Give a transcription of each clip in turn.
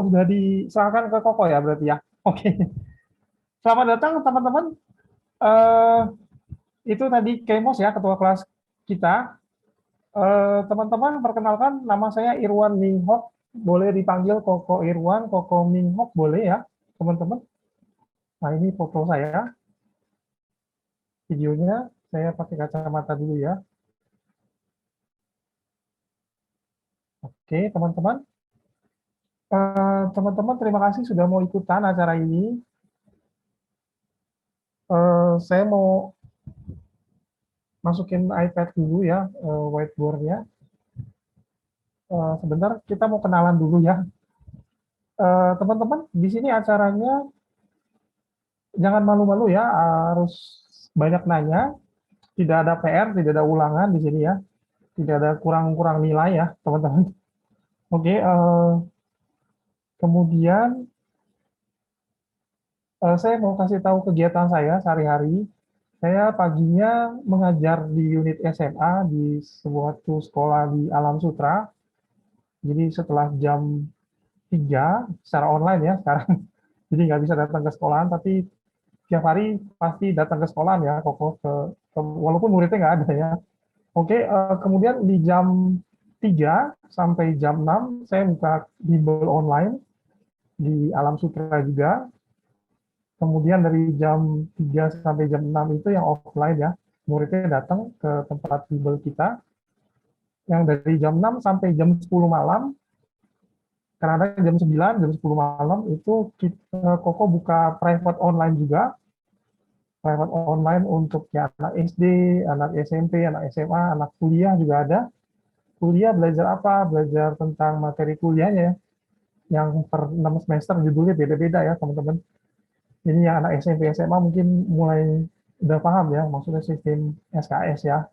Udah diserahkan ke Koko ya berarti ya. Oke. Selamat datang teman-teman. Eh, itu tadi Kemos ya ketua kelas kita. Teman-teman perkenalkan nama saya Irwan Minghok. Boleh dipanggil Koko Irwan, Koko Minghok boleh ya teman-teman. Nah ini foto saya, videonya. Saya pakai kacamata dulu ya. Oke teman-teman. Teman-teman terima kasih sudah mau ikutan acara ini. Saya mau masukin iPad dulu ya, whiteboardnya. Sebentar, kita mau kenalan dulu ya. Teman-teman, di sini acaranya jangan malu-malu ya, harus banyak nanya, tidak ada PR, tidak ada ulangan di sini ya, tidak ada kurang-kurang nilai ya, teman-teman. Oke, kemudian saya mau kasih tahu kegiatan saya sehari-hari. Saya paginya mengajar di unit SMA di sebuah sekolah di Alam Sutra. Jadi setelah jam 3 secara online ya sekarang. Jadi nggak bisa datang ke sekolahan, tapi tiap hari pasti datang ke sekolah ya, Koko walaupun muridnya nggak ada ya. Oke, kemudian di jam 3 sampai jam 6 saya buka bimbel online di Alam Sutra juga. Kemudian dari jam 3 sampai jam 6 itu yang offline ya, muridnya datang ke tempat bimbel kita. Yang dari jam 6 sampai jam 10 malam, karena jam 9, jam 10 malam itu kita, Koko buka private online juga, private online untuk ya, anak SD, anak SMP, anak SMA, anak kuliah juga ada. Kuliah belajar apa? Belajar tentang materi kuliahnya ya. Yang per 6 semester judulnya beda-beda ya teman-teman. Ini yang anak SMP, SMA mungkin mulai udah paham ya, maksudnya sistem SKS ya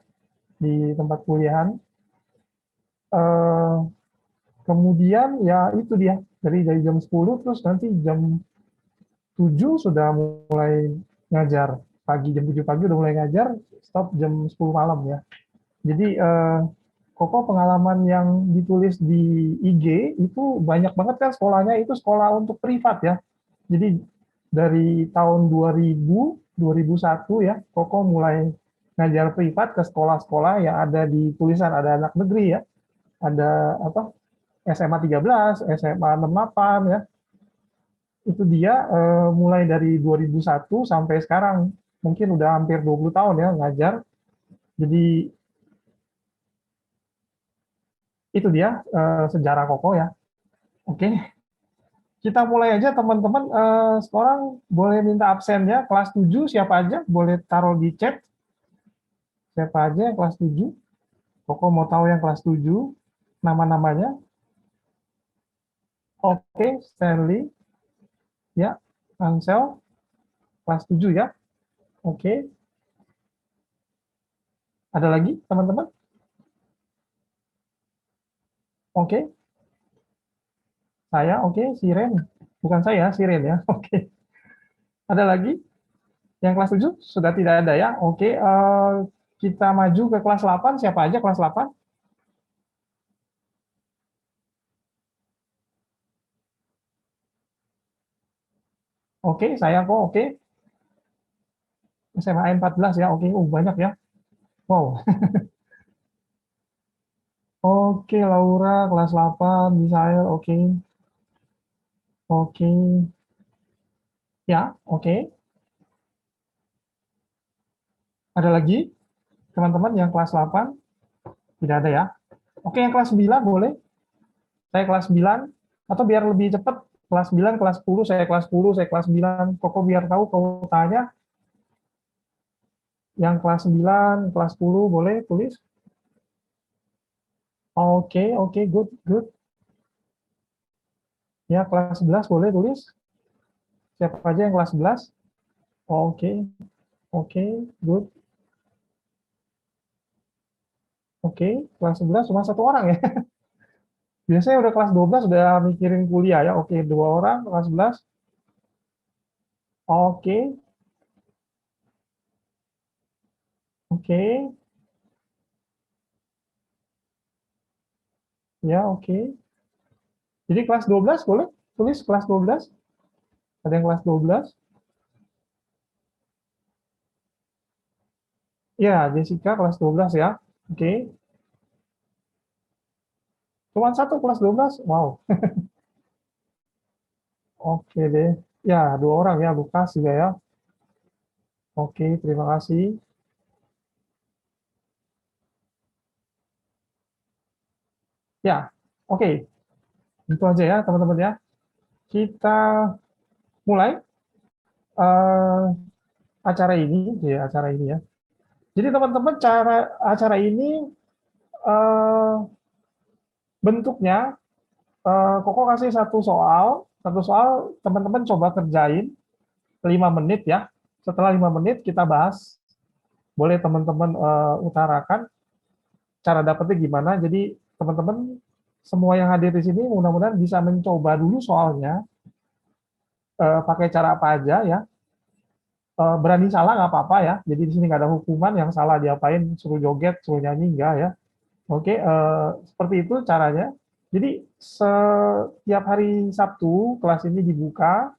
di tempat kuliahan. Eh, Kemudian ya itu dia, dari jam 10 terus nanti jam 7 sudah mulai ngajar. Pagi jam 7 pagi udah mulai ngajar, stop jam 10 malam ya. Jadi Koko pengalaman yang ditulis di IG itu banyak banget kan sekolahnya itu sekolah untuk privat ya. Jadi dari tahun 2000, 2001 ya, Koko mulai ngajar privat ke sekolah-sekolah yang ada di tulisan ada anak negeri ya, ada apa SMA 13, SMA 68 ya. Itu dia mulai dari 2001 sampai sekarang mungkin udah hampir 20 tahun ya ngajar. Jadi itu dia sejarah Koko ya. Oke, kita mulai aja teman-teman. Sekarang boleh minta absen ya. Kelas 7 siapa aja? Boleh taruh di chat. Siapa aja yang kelas 7? Koko mau tahu yang kelas 7. Nama-namanya. Oke, Stanley. Ya, Ansel. Kelas 7 ya. Oke. Ada lagi teman-teman? Oke. Saya, oke. Siren. Bukan saya, Siren ya. Oke. Ada lagi? Yang kelas 7? Sudah tidak ada ya. Oke. Kita maju ke kelas 8. Siapa aja kelas 8? Oke, saya kok. Oke. SMA 14 ya. Oke, banyak ya. Wow. Oke, Laura kelas 8, Misael, oke. Oke. Ya, oke. Ada lagi teman-teman yang kelas 8? Tidak ada ya. Oke, yang kelas 9 boleh. Saya kelas 9 atau biar lebih cepat kelas 9, kelas 10, saya kelas 10, saya kelas 9. Koko biar tahu kalau tanya yang kelas 9, kelas 10 boleh tulis. Oke, oke, good, good. Ya, kelas 11 boleh tulis. Siapa aja yang kelas 11? Oke, oke, good. Oke, kelas 11 cuma satu orang ya. Biasanya udah kelas 12 udah mikirin kuliah ya. Oke, dua orang kelas 11. Oke, oke. Ya, oke. Jadi kelas 12 boleh? Tulis kelas 12. Ada yang kelas 12? Ya, Jessica kelas 12 ya. Oke. Cuma satu kelas 12. Wow. Oke deh. Ya, dua orang ya, Lukas juga ya. Oke, terima kasih. Ya, oke. Itu aja ya, teman-teman ya. Kita mulai eh, acara ini, ya acara ini ya. Jadi teman-teman, cara acara ini eh, bentuknya, Koko kasih satu soal teman-teman coba kerjain 5 menit ya. Setelah 5 menit kita bahas, boleh teman-teman utarakan cara dapetnya gimana. Jadi teman-teman semua yang hadir di sini mudah-mudahan bisa mencoba dulu soalnya, pakai cara apa aja ya. Berani salah nggak apa-apa ya. Jadi di sini nggak ada hukuman, yang salah diapain, suruh joget, suruh nyanyi, enggak ya. Oke, seperti itu caranya. Jadi setiap hari Sabtu kelas ini dibuka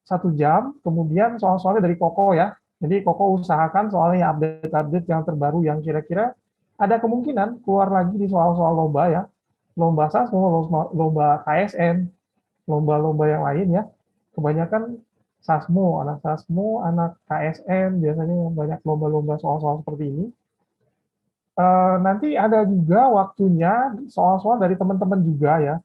1 jam, kemudian soal-soalnya dari Koko ya. Jadi Koko usahakan soalnya update-update yang terbaru yang kira-kira ada kemungkinan keluar lagi di soal-soal lomba ya. Lomba SASMO, lomba KSN, lomba-lomba yang lain ya. Kebanyakan SASMO, anak KSN, biasanya banyak lomba-lomba soal-soal seperti ini. Nanti ada juga waktunya soal-soal dari teman-teman juga ya.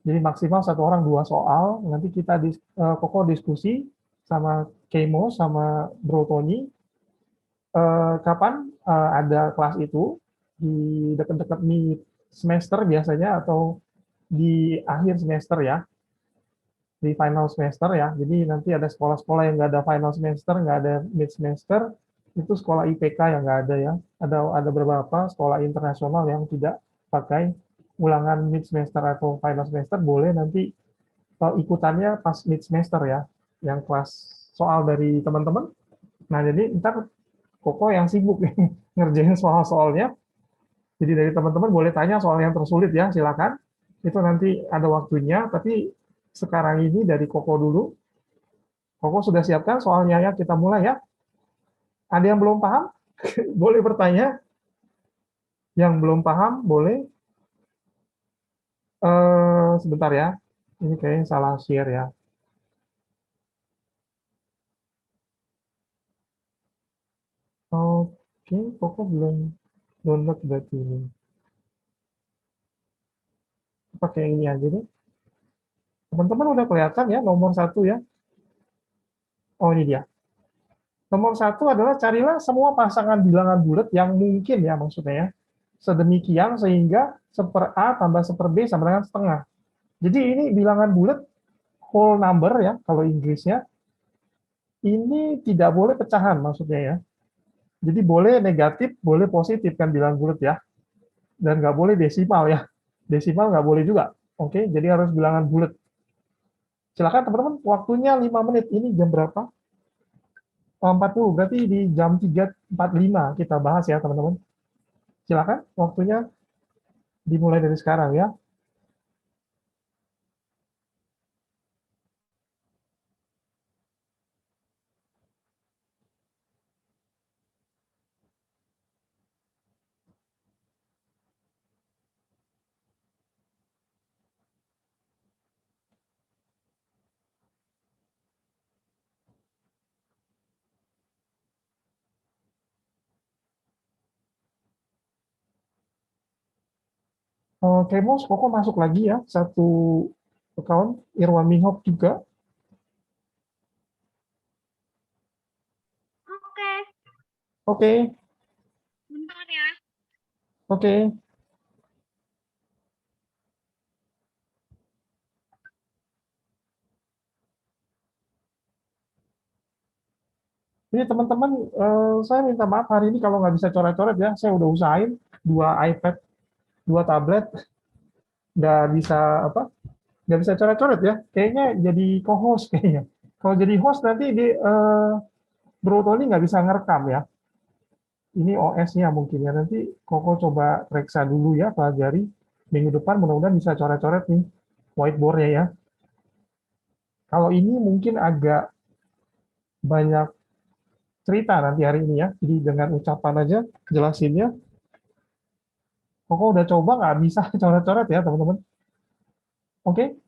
Jadi maksimal satu orang 2 soal. Nanti kita Koko diskusi sama Kemo sama Bro Tony. Kapan ada kelas itu di dekat-dekat mid semester biasanya atau di akhir semester ya, di final semester ya. Jadi nanti ada sekolah-sekolah yang nggak ada final semester, nggak ada mid semester, itu sekolah IPK yang nggak ada ya. Ada beberapa sekolah internasional yang tidak pakai ulangan mid semester atau final semester, boleh nanti ikutannya pas mid semester ya, yang kelas soal dari teman-teman. Nah jadi ntar Koko yang sibuk ngerjain soal-soalnya. Jadi dari teman-teman boleh tanya soal yang tersulit ya, silakan. Itu nanti ada waktunya, tapi sekarang ini dari Koko dulu. Koko sudah siapkan soalnya ya, kita mulai ya. Ada yang belum paham? Boleh bertanya. Yang belum paham, boleh. Sebentar ya. Ini kayaknya salah share ya. Oke, Koko belum download berarti ini. Pakai yang ini aja deh. Teman-teman udah kelihatan ya nomor 1 ya. Oh ini dia. Nomor 1 adalah carilah semua pasangan bilangan bulat yang mungkin ya, maksudnya ya. Sedemikian sehingga 1/A tambah 1/B sama dengan setengah. Jadi ini bilangan bulat whole number ya, kalau Inggrisnya. Ini tidak boleh pecahan maksudnya ya. Jadi boleh negatif, boleh positif kan bilangan bulat ya. Dan nggak boleh desimal ya. Desimal nggak boleh juga. Oke, jadi harus bilangan bulat. Silakan teman-teman, waktunya 5 menit. Ini jam berapa? 40, berarti di jam 3.45 kita bahas ya teman-teman. Silakan, waktunya dimulai dari sekarang ya. Oke, Mos, Koko masuk lagi ya, satu account, Irwan Mihok juga. Oke, Oke, bentar ya. oke. Ini teman-teman, saya minta maaf hari ini kalau nggak bisa coret-coret ya. Saya udah usahain 2 iPad, 2 tablet, nggak bisa apa, nggak bisa coret-coret ya. Kayaknya jadi co-host kayaknya. Kalau jadi host nanti di Bro Tony nggak bisa ngerekam ya. Ini OS-nya mungkin ya. Nanti Koko coba periksa dulu ya, pelajari. Minggu depan mudah-mudahan bisa coret-coret nih whiteboard-nya ya. Kalau ini mungkin agak banyak cerita nanti hari ini ya. Jadi dengan ucapan aja jelasinnya. Koko udah coba nggak bisa coret-coret ya teman-teman. Oke?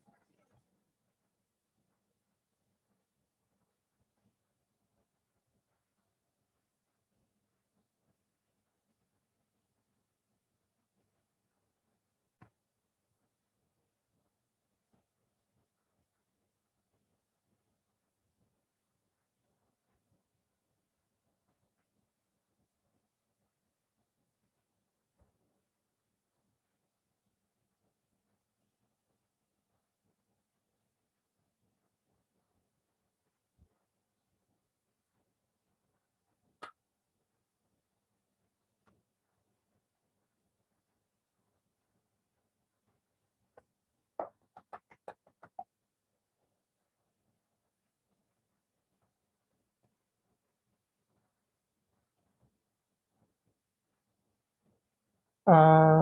Eh,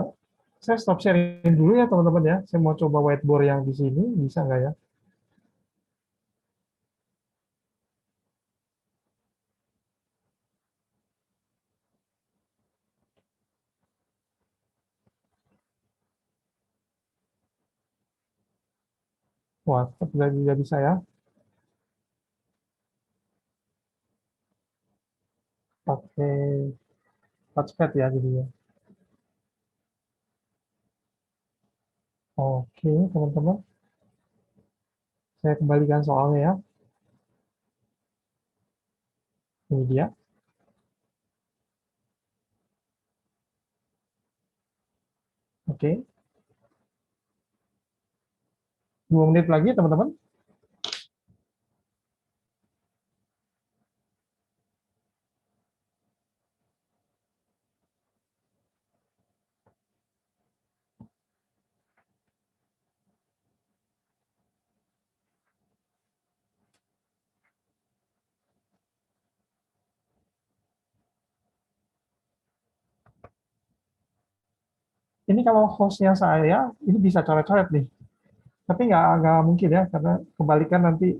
saya stop sharing dulu ya teman-teman ya. Saya mau coba whiteboard yang di sini, bisa nggak ya? Wah, tidak bisa ya. Pakai touchpad ya jadinya. Oke, teman-teman. Saya kembalikan soalnya ya. Ini dia. Oke. 2 menit lagi teman-teman. Ini kalau hostnya saya, ini bisa coret-coret nih. Tapi nggak mungkin ya, karena kembalikan nanti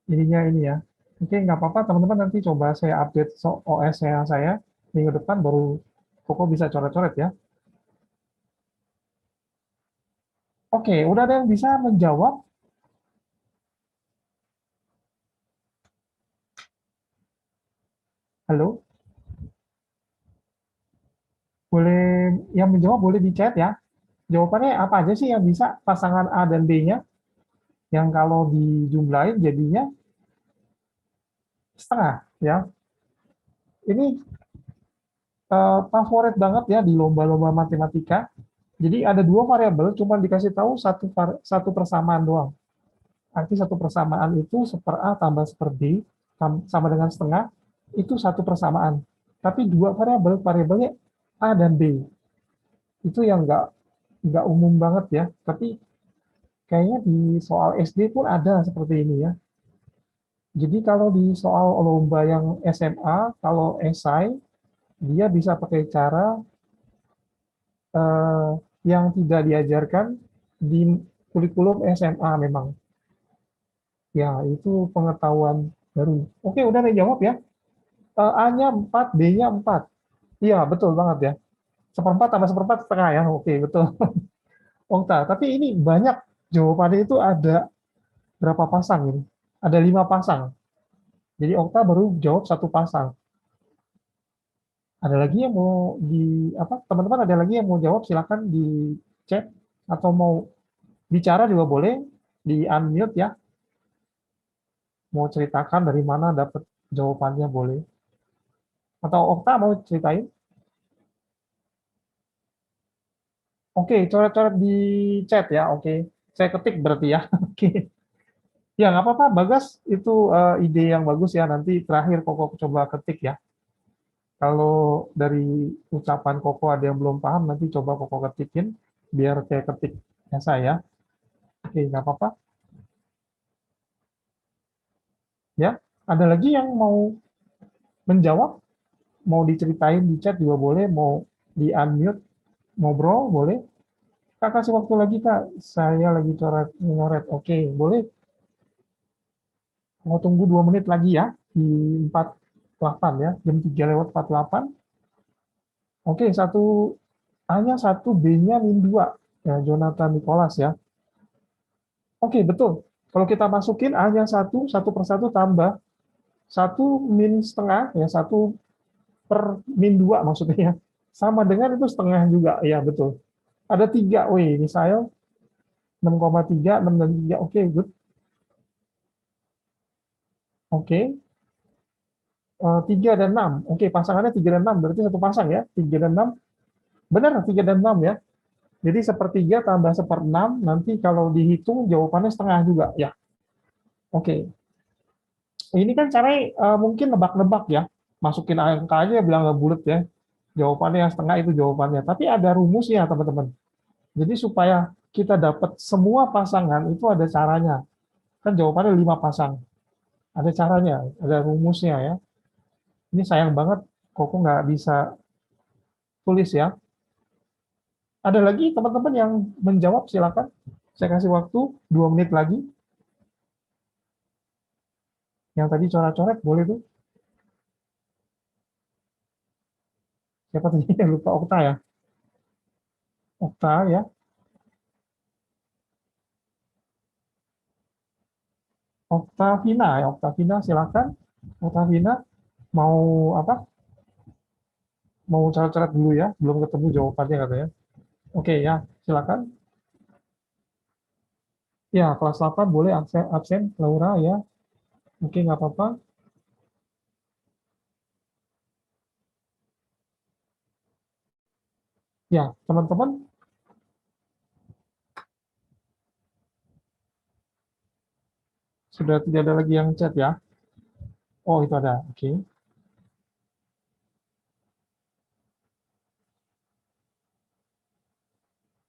ininya ini ya. Oke, nggak apa-apa teman-teman, nanti coba saya update OS-nya saya. Minggu depan baru Koko bisa coret-coret ya. Oke, udah ada yang bisa menjawab? Halo? Boleh yang menjawab boleh di chat ya. Jawabannya apa aja sih yang bisa pasangan A dan B-nya? Yang kalau dijumlahin jadinya setengah ya. Ini favorit banget ya di lomba-lomba matematika. Jadi ada dua variabel, cuma dikasih tahu satu persamaan doang. Arti satu persamaan itu seper A tambah seper B sama dengan setengah, itu satu persamaan. Tapi dua variabelnya A dan B. Itu yang nggak umum banget ya. Tapi kayaknya di soal SD pun ada seperti ini ya. Jadi kalau di soal lomba yang SMA, kalau esai, dia bisa pakai cara eh, yang tidak diajarkan di kurikulum SMA memang. Ya, itu pengetahuan baru. Oke, udah nih jawab ya. A-nya 4, B-nya 4. Iya, betul banget ya. Seperempat tambah seperempat setengah ya. Oke, betul. Okta, tapi ini banyak jawabannya itu ada berapa pasang ini? Ada 5 pasang. Jadi Okta baru jawab satu pasang. Ada lagi yang mau di apa? Teman-teman ada lagi yang mau jawab silakan di chat atau mau bicara juga boleh di unmute ya. Mau ceritakan dari mana dapat jawabannya boleh. Atau Okta mau ceritain? Oke, coret-coret di chat ya. Oke, saya ketik berarti ya. Oke, ya nggak apa-apa. Bagas itu ide yang bagus ya. Nanti terakhir Koko coba ketik ya. Kalau dari ucapan Koko ada yang belum paham, nanti coba Koko ketikin biar kayak ketik saya. Oke, nggak apa-apa. Ya, ada lagi yang mau menjawab, mau diceritain di chat juga boleh, mau di unmute ngobrol boleh. Kak kasih waktu lagi Kak, saya lagi coret ngoret. Oke, boleh. Mau tunggu 2 menit lagi ya, di 48 ya, jam 3 lewat 48. Oke, satu A-nya 1, B-nya min 2. Ya, Jonathan Nicholas ya. Oke, betul. Kalau kita masukin A-nya 1, 1 per 1 tambah 1 min setengah, ya 1 per min 2 maksudnya ya. Sama dengan itu setengah juga, ya betul. Ada 3, wih, ini saya 6,3, 6 dan 3, oke, good. Oke, 3 dan 6. Oke, pasangannya 3 dan 6, berarti satu pasang ya, 3 dan 6. Benar, 3 dan 6 ya. Jadi sepertiga tambah 1/6, nanti kalau dihitung jawabannya setengah juga ya. Oke, ini kan caranya mungkin nebak-nebak ya. Masukin angka aja bilang nggak bulat ya. Jawabannya yang setengah itu jawabannya. Tapi ada rumusnya teman-teman. Jadi supaya kita dapat semua pasangan itu ada caranya. Kan jawabannya 5 pasang. Ada caranya, ada rumusnya ya. Ini sayang banget Koko nggak bisa tulis ya. Ada lagi teman-teman yang menjawab silakan. Saya kasih waktu 2 menit lagi. Yang tadi coret-coret boleh tuh. Siapa tadi yang lupa Okta ya? Okta ya. Oktavina ya. Oktavina silakan. Oktavina mau apa? Mau coret-coret dulu ya. Belum ketemu jawabannya katanya. Oke ya, silakan. Ya, kelas 8 boleh absen, absen Laura ya. Oke, nggak apa-apa. Ya, teman-teman sudah tidak ada lagi yang chat ya. Oh, itu ada. Oke.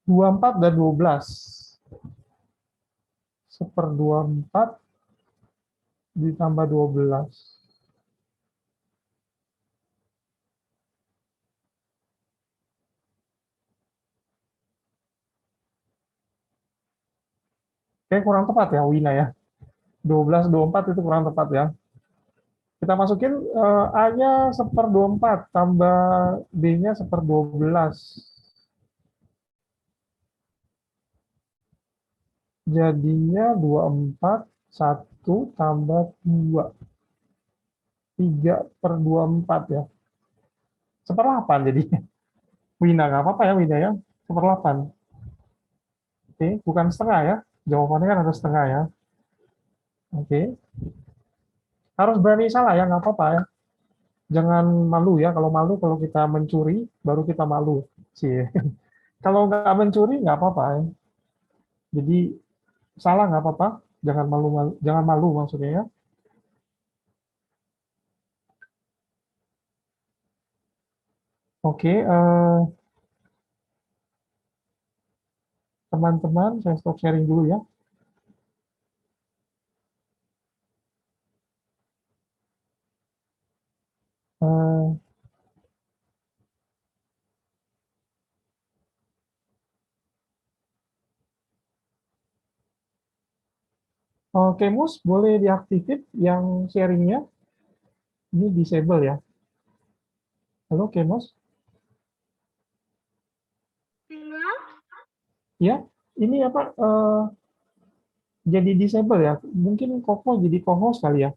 24 dan 12. 1/24 ditambah 12. Kayak kurang tepat ya, Wina ya. 12, 24 itu kurang tepat ya. Kita masukin A-nya 1/24 tambah B-nya 1/12. Jadinya 24, 1 tambah 2. 3/24 ya. 1/8 jadinya. Wina, nggak apa-apa ya Wina ya. 1/8. Oke, bukan setengah ya. Jawabannya kan harus setengah ya. Oke. Harus berani salah ya, nggak apa-apa ya. Jangan malu ya. Kalau malu, kalau kita mencuri, baru kita malu. Cie. Kalau nggak mencuri, nggak apa-apa ya. Jadi salah nggak apa-apa. Jangan malu, jangan malu maksudnya ya. Oke, teman-teman, saya stop sharing dulu ya. Eh, Oke, Mus, boleh diaktifin yang sharingnya. Ini disable ya. Halo, Kemos. Halo? Ya, ini apa? Jadi disable ya. Mungkin Koko jadi co-host kali ya.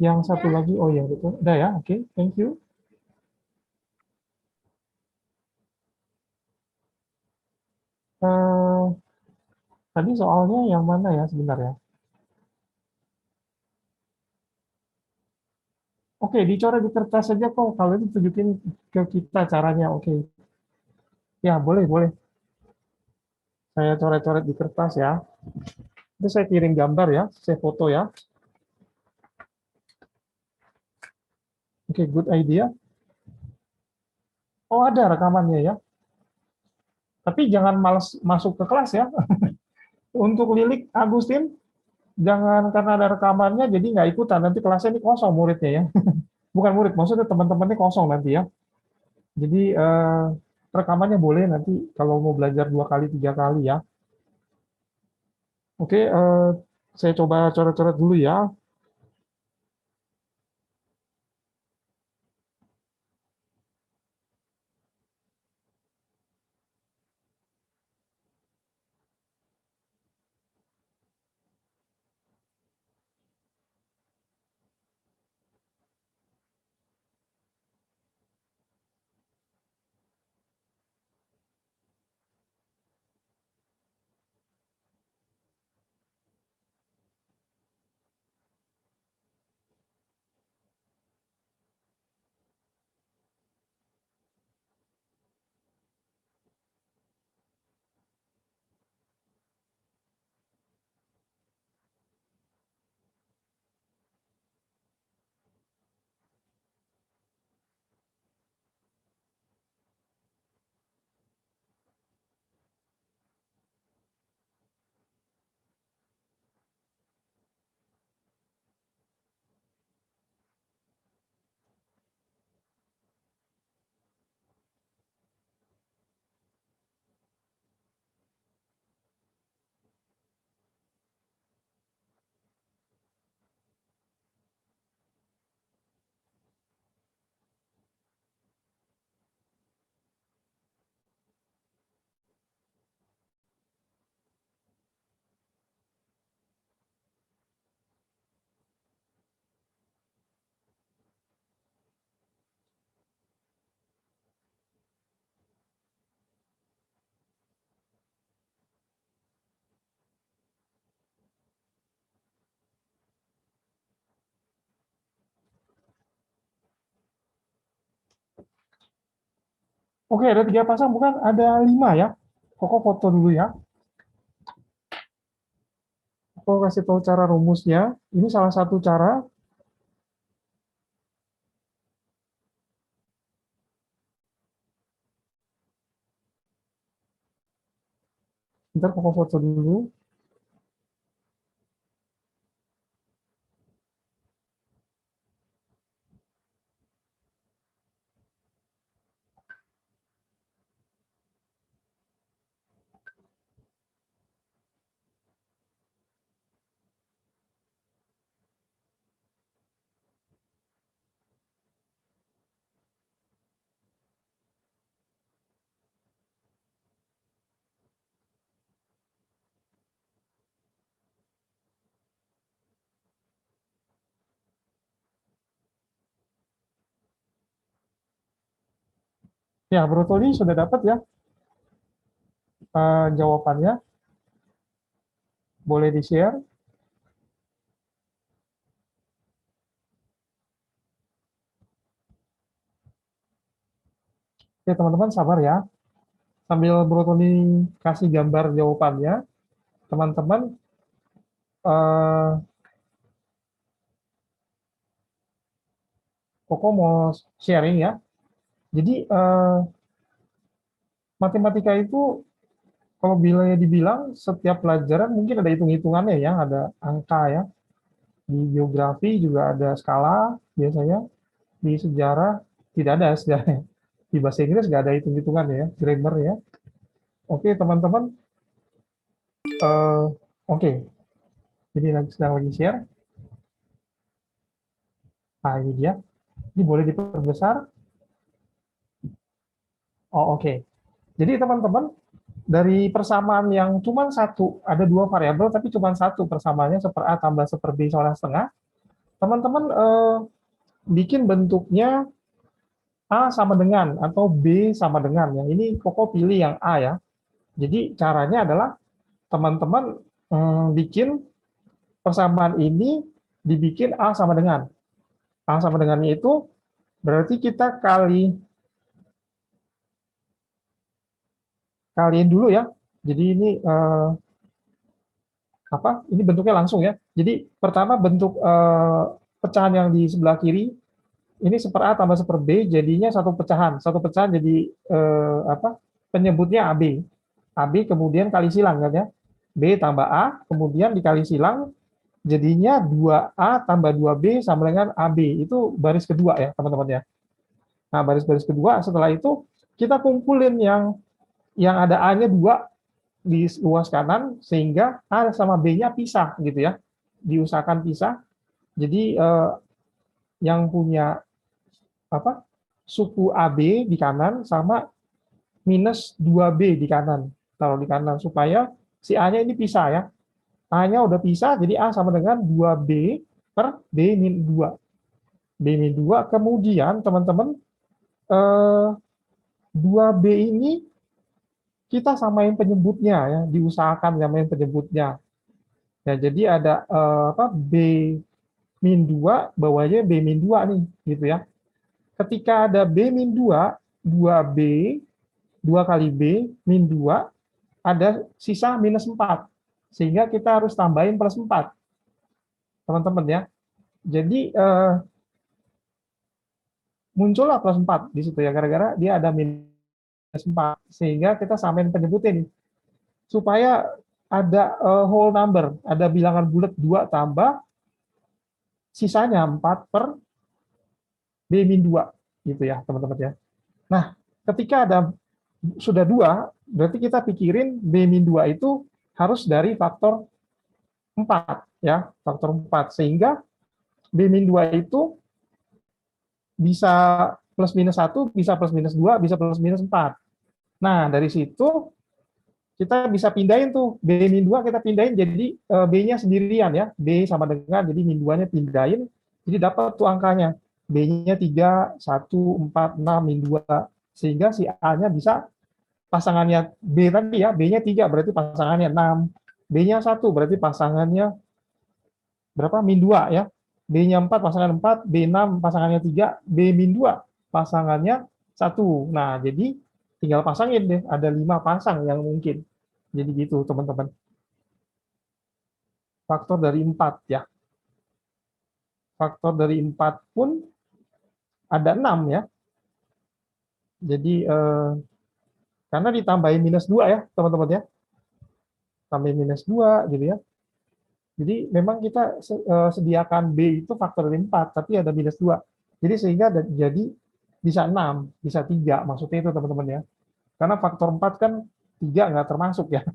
Yang satu Ya. lagi, oh ya betul. Udah ya, oke, thank you. Eh, Tadi soalnya yang mana ya sebentar ya. Oke, dicoret di kertas saja kok. Kalau itu tunjukin ke kita caranya. Oke, ya boleh boleh. Saya coret-coret di kertas ya. Itu saya kirim gambar ya, saya foto ya. Oke, good idea. Oh ada rekamannya ya. Tapi jangan males masuk ke kelas ya. Untuk Lilik Agustin, jangan karena ada rekamannya jadi nggak ikutan. Nanti kelasnya ini kosong muridnya ya. Bukan murid, maksudnya teman-temannya kosong nanti ya. Jadi rekamannya boleh nanti kalau mau belajar 2 kali, 3 kali ya. Oke, saya coba coret-coret dulu ya. Oke, ada 3 pasang, bukan ada 5 ya. Koko foto dulu ya. Aku kasih tahu cara rumusnya. Ini salah satu cara. Ntar Koko foto dulu. Ya, Bro Tony sudah dapat ya jawabannya. Boleh di-share. Oke, teman-teman sabar ya. Sambil Bro Tony kasih gambar jawabannya, teman-teman eh, Koko mau sharing ya. Jadi matematika itu kalau bila dibilang setiap pelajaran mungkin ada hitung-hitungannya ya, ada angka ya. Di geografi juga ada skala biasanya. Di sejarah tidak ada sejarah. Di bahasa Inggris nggak ada hitung-hitungan ya, grammar ya. Oke teman-teman, oke. Jadi sedang lagi share. Nah ini dia. Ini boleh diperbesar. Oh oke. Jadi teman-teman dari persamaan yang cuma satu, ada 2 variabel tapi cuma satu persamaannya seper A tambah seper B seorang setengah. Teman-teman bikin bentuknya A sama dengan atau B sama dengan. Yang ini Koko pilih yang A ya. Jadi caranya adalah teman-teman bikin persamaan ini dibikin A sama dengan. A sama dengannya itu berarti kita kaliin dulu ya. Jadi ini apa? Ini bentuknya langsung ya. Jadi pertama bentuk pecahan yang di sebelah kiri ini seper A tambah seper B jadinya satu pecahan. Satu pecahan jadi apa? Penyebutnya AB. AB kemudian kali silang kan ya. B tambah A kemudian dikali silang Jadinya 2A tambah 2B sama dengan AB. Itu baris kedua ya, teman-teman ya. Nah, baris-baris kedua setelah itu kita kumpulin yang ada A-nya 2 di luas kanan sehingga A sama B-nya pisah gitu ya. Diusahakan pisah. Jadi yang punya apa? Suku AB di kanan sama minus 2B di kanan. Taruh di kanan supaya si A-nya ini pisah ya. A-nya udah pisah jadi A sama dengan 2B per B min 2. B min 2 kemudian teman-teman 2B ini kita samain penyebutnya ya, diusahakan samain penyebutnya. Ya, jadi ada B min 2 bawahnya B min 2 nih, gitu ya. Ketika ada B min 2, 2B, 2 kali B min 2, ada sisa minus 4. Sehingga kita harus tambahin plus 4. Teman-teman ya. Jadi muncullah plus 4 di situ ya, gara-gara dia ada minus 4. Sehingga kita samain penyebutnya nih. Supaya ada whole number, ada bilangan bulat 2 tambah sisanya 4 per B-2 gitu ya, teman-teman ya. Nah, ketika sudah 2, berarti kita pikirin B-2 itu harus dari faktor 4 ya, faktor 4 sehingga B-2 itu bisa plus minus 1, bisa plus minus 2, bisa plus minus 4. Nah, dari situ kita bisa pindahin tuh B-2 kita pindahin jadi B-nya sendirian ya. B sama dengan jadi min 2-nya pindahin jadi dapat tuh angkanya. B-nya 3, 1, 4, 6, min 2 sehingga si A-nya bisa pasangannya B tadi ya, B-nya 3 berarti pasangannya 6. B-nya 1 berarti pasangannya berapa? Min 2 ya. B-nya 4 pasangan 4, B6 pasangannya 3, B min 2 pasangannya 1. Nah, jadi tinggal pasangin deh, ada 5 pasang yang mungkin. Jadi gitu, teman-teman. Faktor dari 4 ya. Faktor dari 4 pun ada 6 ya. Jadi karena ditambahin minus 2 ya, teman-teman ya. Tambahin minus 2 gitu ya. Jadi memang kita sediakan B itu faktor dari 4, tapi ada minus 2. Jadi sehingga jadi bisa 6, bisa 3, maksudnya itu teman-teman ya. Karena faktor 4 kan 3 nggak termasuk ya.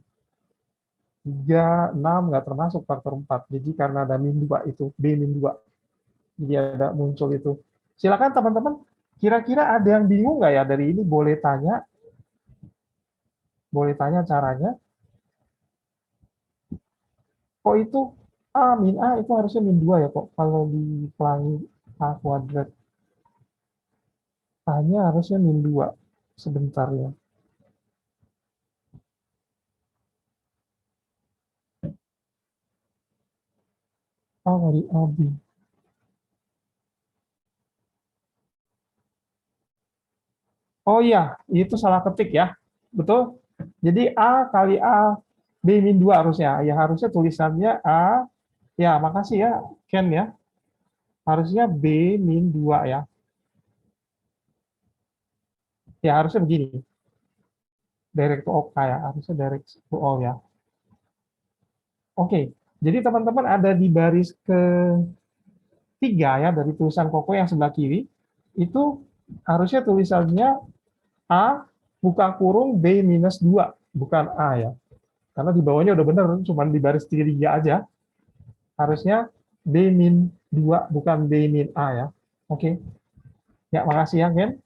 3, 6 nggak termasuk faktor 4. Jadi karena ada min 2 itu, B min 2. Jadi ada muncul itu. Silakan teman-teman, kira-kira ada yang bingung nggak ya dari ini? Boleh tanya caranya. Kok itu A min A itu harusnya min 2 ya kok? Kalau dipelangi A kuadrat. A-nya harusnya min 2. Sebentar ya. A kali AB. Oh iya, itu salah ketik ya. Betul? Jadi A kali A B min 2 harusnya. Ya harusnya tulisannya A. Ya, makasih ya Ken ya. Harusnya B min 2 ya. Ya harusnya begini. Direct to OK ya. Harusnya direct to all ya. Oke. Jadi teman-teman ada di baris ketiga ya dari tulisan Koko yang sebelah kiri. Itu harusnya tulisannya A buka kurung B minus 2. Bukan A ya. Karena di bawahnya udah benar, cuma di baris tiga aja. Harusnya B min 2, bukan B min A ya. Oke. Ya, makasih ya, Ken.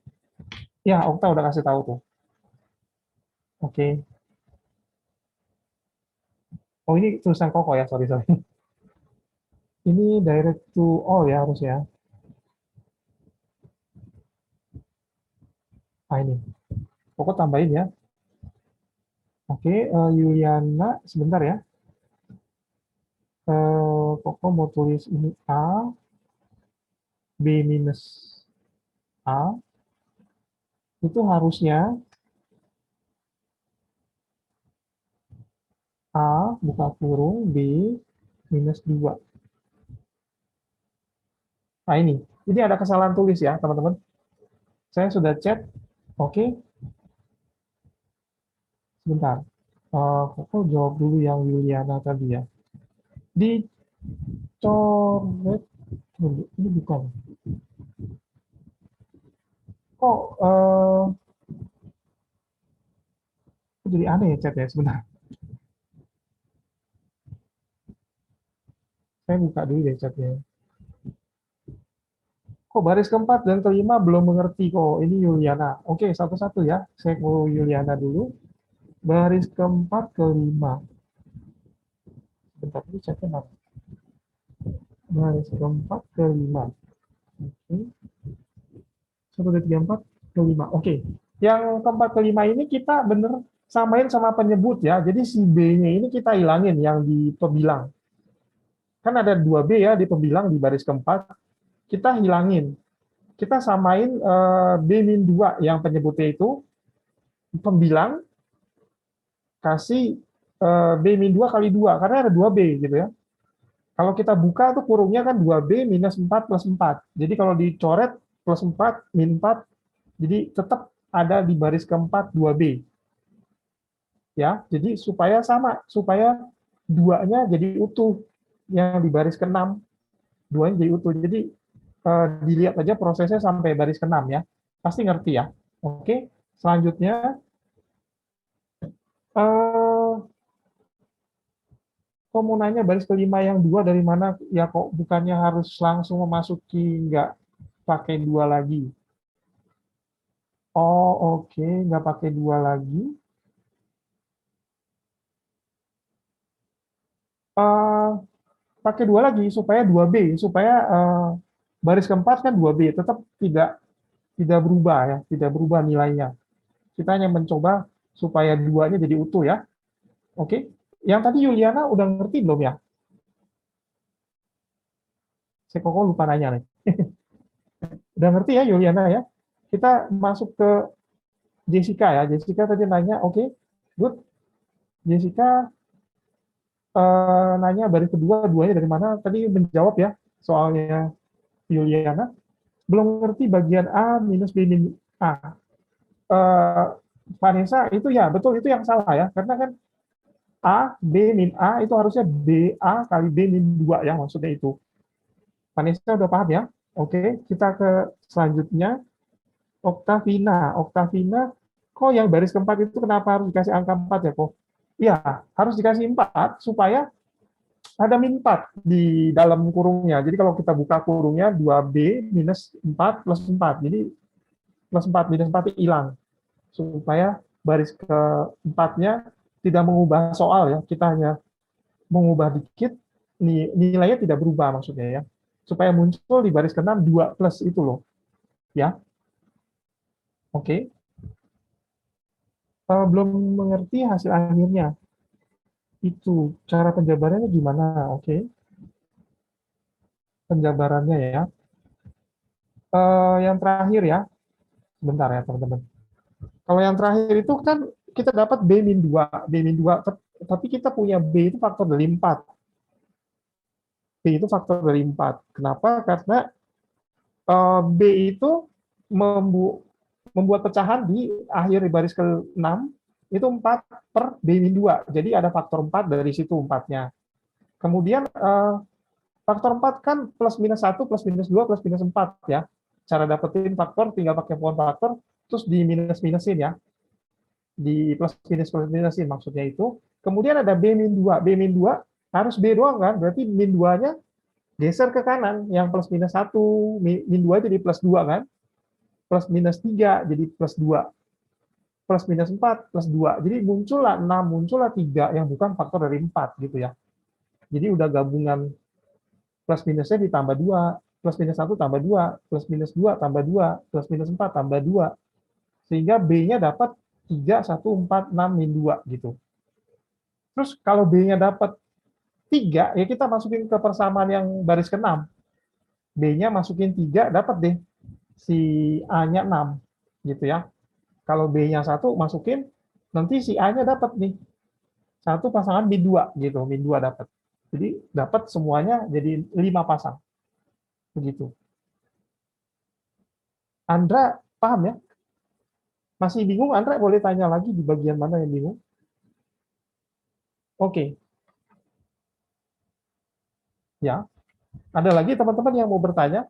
Ya, Okta udah kasih tahu tuh. Oke. Oh, ini tulisan Koko ya, sorry, sorry. Ini direct to all ya harusnya. Ah, ini. Koko tambahin ya. Oke, Yuliana, sebentar ya. Koko mau tulis ini A, B minus A, itu harusnya A buka kurung B minus 2. Nah ini ada kesalahan tulis ya teman-teman. Saya sudah chat, oke, sebentar. Koko jawab dulu yang Yuliana tadi ya. Di Coret dulu. Ini bukan. Kok jadi aneh ya chat ya sebentar. Saya buka dulu deh chatnya. Kok baris keempat dan kelima belum mengerti kok. Ini Yuliana. Oke, satu-satu ya. Saya mau Yuliana dulu. Baris keempat kelima. Bentar, ini chatnya mana? Baris keempat kelima. Oke. 1, 2, 3, 4, kelima. Oke. Yang keempat kelima ini kita bener samain sama penyebut ya. Jadi si B-nya ini kita hilangin yang di pembilang. Kan ada 2B ya di pembilang di baris keempat. Kita hilangin. Kita samain B-2 yang penyebutnya itu pembilang kasih B-2 kali 2 karena ada 2B gitu ya. Kalau kita buka tuh kurungnya kan 2B minus 4 plus 4. Jadi kalau dicoret plus 4 min 4 jadi tetap ada di baris keempat 2B. Ya, jadi supaya sama, supaya duanya jadi utuh yang di baris ke-6, duanya jadi utuh. Jadi dilihat aja prosesnya sampai baris ke-6 ya. Pasti ngerti ya. Oke, selanjutnya eh kok mau nanya baris kelima yang 2 dari mana ya kok bukannya harus langsung memasuki nggak pakai 2 lagi. Oh, oke, nggak pakai 2 lagi. Eh pakai 2 lagi supaya 2B, supaya baris keempat kan 2B, tetap tidak berubah ya, tidak berubah nilainya. Kita hanya mencoba supaya duanya jadi utuh ya. Oke. Yang tadi Yuliana udah ngerti belum ya? Saya kok lupa nanya nih. Udah ngerti ya Yuliana ya? Kita masuk ke Jessica ya. Jessica tadi nanya, oke, good. Jessica nanya baris kedua, duanya dari mana? Tadi menjawab ya soalnya Yuliana. Belum ngerti bagian A minus B minus A. Eh, Vanessa itu ya betul itu yang salah ya karena kan A B min A itu harusnya B A kali B min 2 ya maksudnya itu. Vanessa udah paham ya? Oke, kita ke selanjutnya Oktavina. Oktavina, kok yang baris keempat itu kenapa harus dikasih angka 4 ya kok? Iya, harus dikasih 4 supaya ada min 4 di dalam kurungnya. Jadi kalau kita buka kurungnya 2B minus 4 plus 4. Jadi plus 4 minus 4 itu hilang. Supaya baris keempatnya tidak mengubah soal ya, kita hanya mengubah dikit, nilainya tidak berubah maksudnya ya, supaya muncul di baris ke-6 2 plus itu loh, ya. Oke. Belum mengerti hasil akhirnya, itu cara penjabarannya gimana? Oke, penjabarannya ya. Yang terakhir ya, sebentar ya teman-teman. Kalau yang terakhir itu kan kita dapat B-2, tapi kita punya B itu faktor dari 4. B itu faktor dari 4. Kenapa? Karena B itu membuat pecahan di akhir baris ke-6 itu 4 per B-2. Jadi ada faktor 4 dari situ 4-nya. Kemudian faktor 4 kan plus minus 1, plus minus 2, plus minus 4 ya. Cara dapetin faktor tinggal pakai pohon faktor, terus di minus-minusin ya. Di plus minusin maksudnya itu. Kemudian ada B-2. B-2 harus B doang kan, berarti min 2-nya geser ke kanan, yang plus minus 1, min 2 jadi plus 2 kan, plus minus 3 jadi plus 2, plus minus 4 plus 2. Jadi muncullah 6, muncullah 3 yang bukan faktor dari 4 gitu ya. Jadi udah gabungan plus minusnya ditambah 2, plus minus 1 tambah 2, plus minus 2 tambah 2, plus minus 4 tambah 2. Sehingga B-nya dapat 3, 1, 4, 6, min 2 gitu. Terus kalau B-nya dapat 3, ya kita masukin ke persamaan yang baris ke-6. B-nya masukin 3, dapat deh si A-nya 6 gitu ya. Kalau B-nya 1 masukin, nanti si A-nya dapat nih. Satu pasangan min 2 gitu, min 2 dapat. Jadi dapat semuanya jadi 5 pasang. Begitu. Andra paham ya? Masih bingung Andra boleh tanya lagi di bagian mana yang bingung? Oke. Ya, ada lagi teman-teman yang mau bertanya?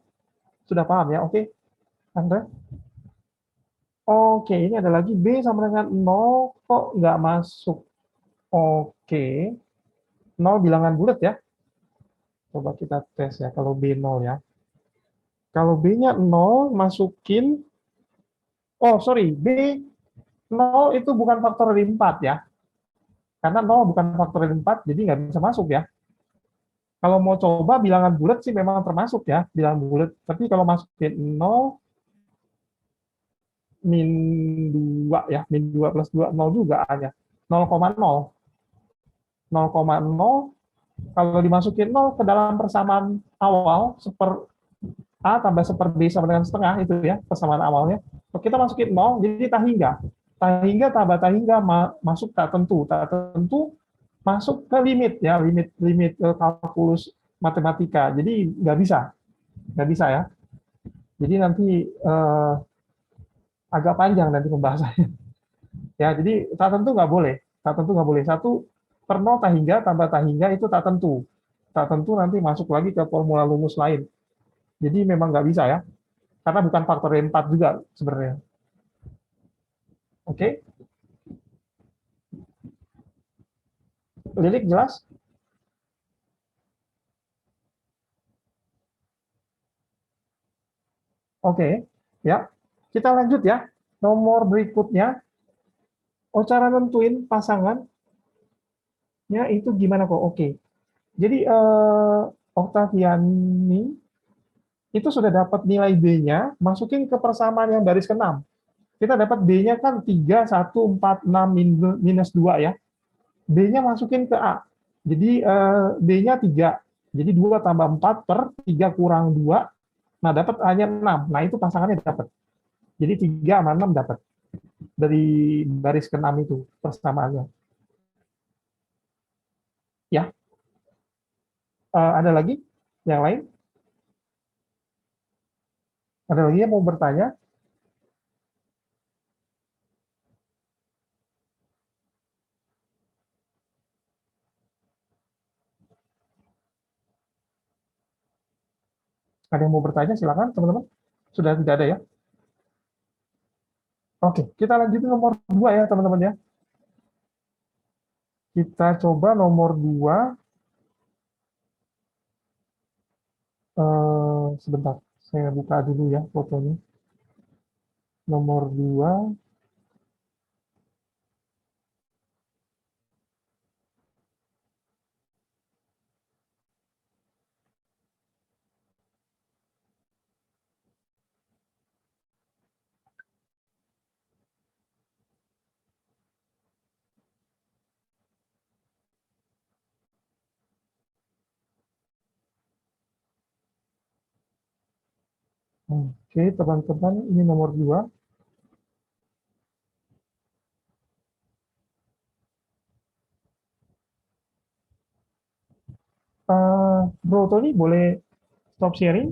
Sudah paham ya? Oke, Andre? Oke, ini ada lagi B sama dengan nol kok nggak masuk. Oke, nol bilangan bulat ya. Coba kita tes ya kalau B nol ya. Kalau B-nya nol, masukin, oh sorry, B nol itu bukan faktor dari 4 ya. Karena nol bukan faktor dari 4, jadi nggak bisa masuk ya. Kalau mau coba bilangan bulat sih memang termasuk ya, bilangan bulat. Tapi kalau masukin nol, min 2 ya, min 2 plus 2, nol juga hanya. 0,0. 0,0 kalau dimasukin 0 ke dalam persamaan awal, A tambah seper B sama dengan setengah itu ya, persamaan awalnya. Kalau kita masukin 0, jadi tak hingga. Tak hingga tambah tak hingga masuk tak tentu. Tak tentu masuk ke limit ya, limit limit kalkulus matematika. Jadi nggak bisa ya. Jadi nanti agak panjang nanti pembahasannya. Ya, jadi tak tentu nggak boleh. Tak tentu nggak boleh. Satu per nol tak hingga tambah tak hingga itu tak tentu. Tak tentu nanti masuk lagi ke formula rumus lain. Jadi memang nggak bisa ya, karena bukan faktor dari 4 juga sebenarnya. Oke, Lilik jelas? Oke, ya. Kita lanjut ya. Nomor berikutnya, oh cara nentuin pasangannya itu gimana kok? Oke. Jadi Octaviani itu sudah dapat nilai B-nya, masukin ke persamaan yang baris ke-6. Kita dapat B-nya kan 3, 1, 4, 6, minus 2 ya. B-nya masukin ke A. Jadi B-nya 3. Jadi 2 tambah 4 per 3 kurang 2. Nah, dapat hanya 6. Nah, itu pasangannya dapat. Jadi 3 sama 6 dapat. Dari baris ke-6 itu persamaannya. Ya, ada lagi yang lain? Ada lagi yang mau bertanya? Ada yang mau bertanya? Silakan, teman-teman. Sudah tidak ada ya? Oke, kita lanjutin nomor 2 ya, teman-teman ya. Kita coba nomor 2. Sebentar, saya buka dulu ya fotonya. Nomor 2. Oke, teman-teman, ini nomor 2. Bro Tony, boleh stop sharing?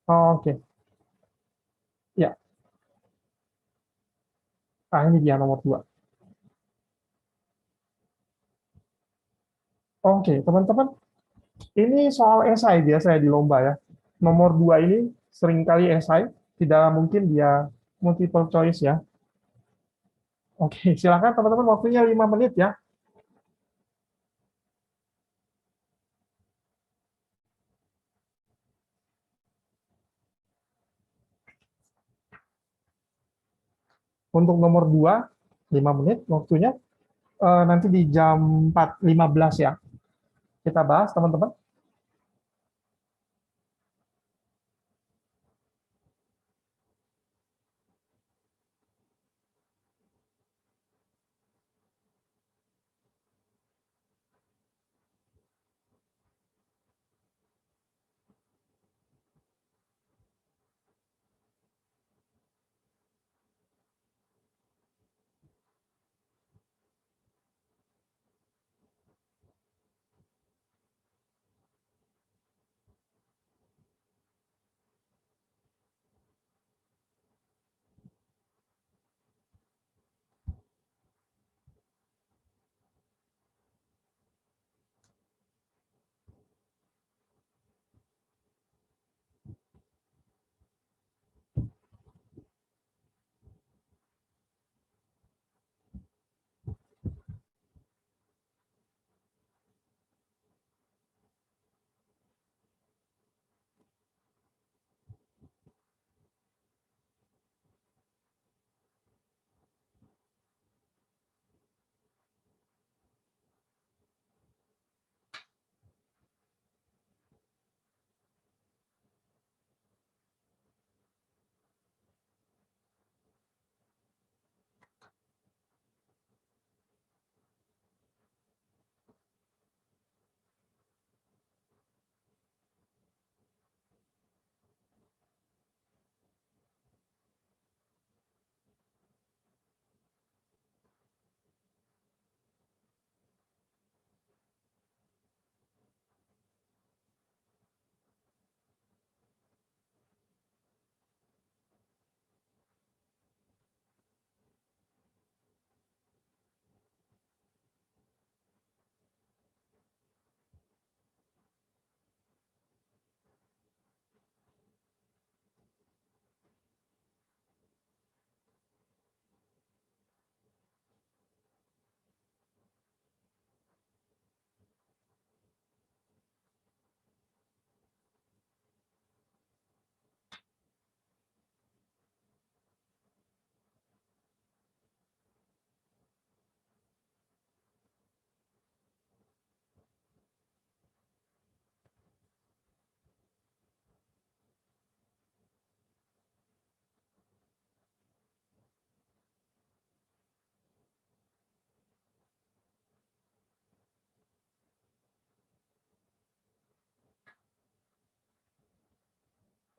Oke, ya. Ini dia nomor 2. Oke, teman-teman, ini soal esai biasanya di lomba ya. Nomor 2 ini seringkali esai, tidak mungkin dia multiple choice ya. Oke, silakan teman-teman, waktunya 5 menit ya. Untuk nomor 2, 5 menit waktunya. Nanti di jam 4.15 ya. Kita bahas teman-teman.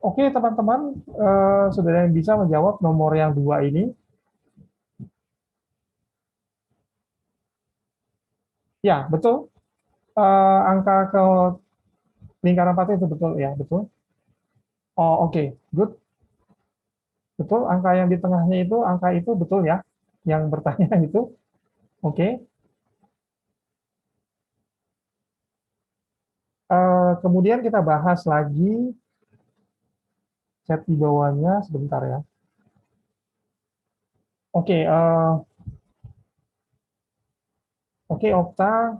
Oke, teman-teman, sudah ada yang bisa menjawab nomor yang 2 ini? Ya, betul. Angka ke lingkaran 4 itu betul, ya, betul. Oh, oke, good. Betul, angka yang di tengahnya itu, angka itu betul ya, yang bertanya itu. Oke. Kemudian kita bahas lagi chat di bawahnya sebentar ya. Oke, oke Okta.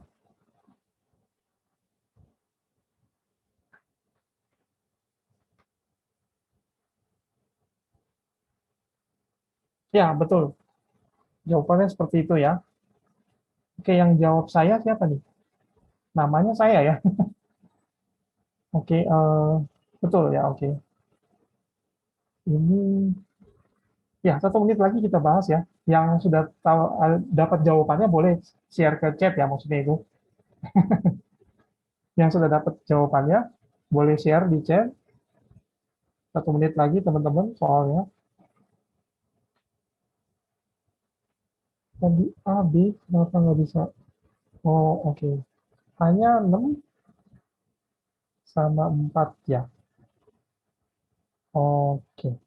Ya, betul. Jawabannya seperti itu ya. Oke, yang jawab saya siapa nih? Namanya saya ya. Oke, betul ya, oke. Ini ya 1 menit lagi kita bahas ya. Yang sudah tahu dapat jawabannya boleh share ke chat ya, maksudnya itu. Yang sudah dapat jawabannya boleh share di chat. 1 menit lagi teman-teman soalnya. Tadi A, B, kenapa nggak bisa? Oh, oke. Hanya 6 sama 4 ya. Oke,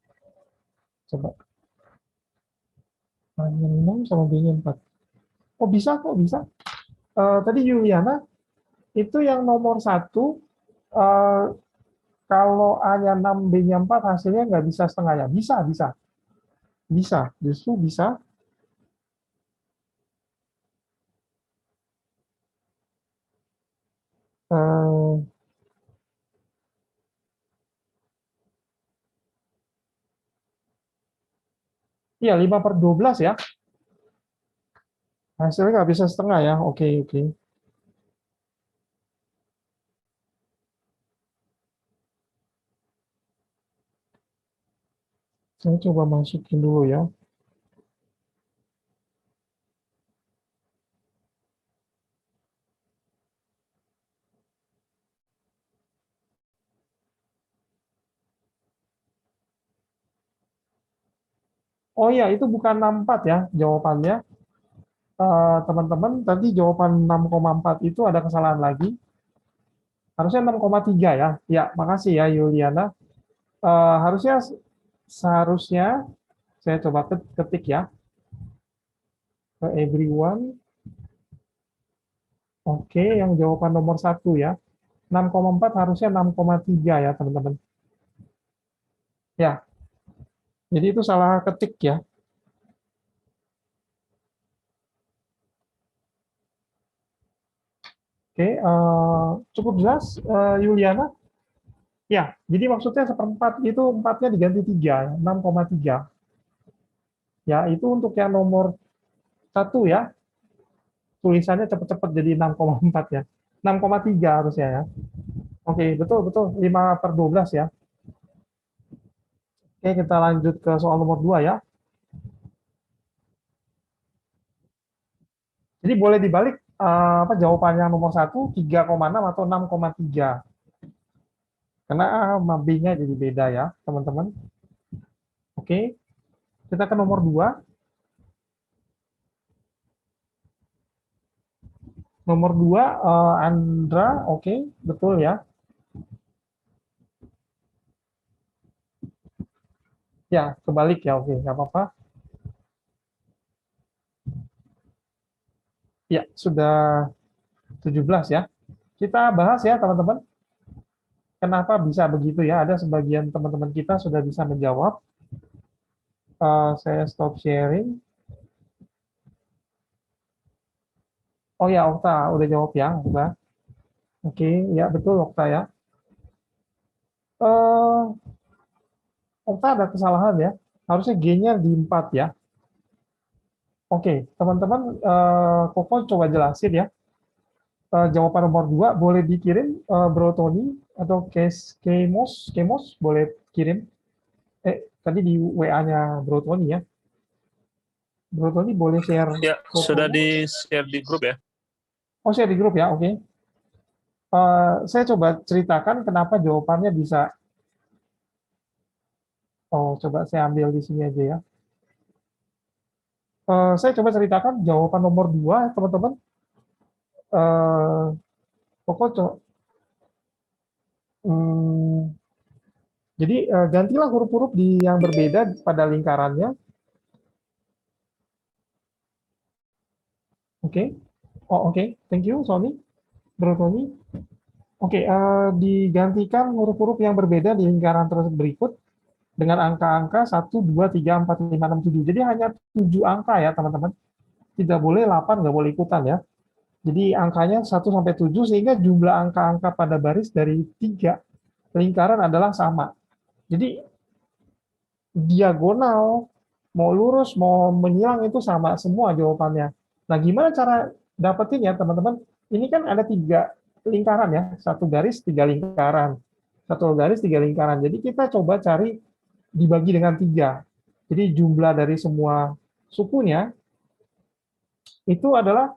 coba. Hanya 6 sama B-nya 4. Oh, bisa kok, bisa. Tadi Yuliana, itu yang nomor 1, eh, kalau A-nya 6, B-nya 4, hasilnya nggak bisa setengah ya? Bisa, bisa. Bisa, justru bisa. Eh, iya, 5/12 ya. Hasilnya nggak bisa setengah ya. Oke, oke. Saya coba masukin dulu ya. Oh iya, itu bukan 64 ya jawabannya. Teman-teman, tadi jawaban 6,4 itu ada kesalahan lagi. Harusnya 6,3 ya. Ya, makasih ya Yuliana. Harusnya seharusnya saya coba ketik ya ke everyone. Oke, yang jawaban nomor 1 ya. 6,4 harusnya 6,3 ya teman-teman. Ya, jadi itu salah ketik ya. Oke, cukup jelas Yuliana. Ya, jadi maksudnya seperempat itu empatnya diganti 3, 6,3. Ya, itu untuk yang nomor 1 ya. Tulisannya cepat-cepat jadi 6,4 ya. 6,3 harusnya ya. Oke, betul betul 5/12 ya. Oke, kita lanjut ke soal nomor 2 ya. Jadi boleh dibalik apa jawabannya nomor 1 3,6 atau 6,3. Karena A sama B-nya jadi beda ya, teman-teman. Oke, kita ke nomor 2. Nomor 2 Andra, oke, betul ya. Ya, kebalik ya, oke, nggak apa-apa. Ya, sudah 17 ya. Kita bahas ya, teman-teman. Kenapa bisa begitu ya? Ada sebagian teman-teman kita sudah bisa menjawab. Saya stop sharing. Oh ya, Okta udah jawab ya, Okta. Oke, ya betul Okta ya. Eh, Okta ada kesalahan ya. Harusnya G-nya di 4 ya. Oke, teman-teman, Koko coba jelasin ya. Jawaban nomor 2 boleh dikirim Bro Tony atau Kemos boleh kirim. Tadi di WA-nya Bro Tony ya. Bro Tony boleh share Ya, sudah fotonya. di-share di grup ya. Oh, share di grup ya, oke. Saya coba ceritakan kenapa jawabannya bisa Oh, coba saya ambil di sini aja ya. Saya coba ceritakan jawaban nomor 2, teman-teman. Eh, pokoknya, hmm, jadi gantilah huruf-huruf di yang berbeda pada lingkarannya. Oke. Oh, oke. Thank you, Sony. Bro Tony. Oke, digantikan huruf-huruf yang berbeda di lingkaran tersebut berikut dengan angka-angka 1, 2, 3, 4, 5, 6, 7. Jadi hanya 7 angka ya, teman-teman. Tidak boleh 8, nggak boleh ikutan ya. Jadi angkanya 1 sampai 7 sehingga jumlah angka-angka pada baris dari 3 lingkaran adalah sama. Jadi diagonal, mau lurus, mau menyilang itu sama semua jawabannya. Nah, gimana cara dapetin ya teman-teman? Ini kan ada 3 lingkaran ya, 1 garis 3 lingkaran, 1 garis 3 lingkaran. Jadi kita coba cari dibagi dengan 3. Jadi jumlah dari semua sukunya itu adalah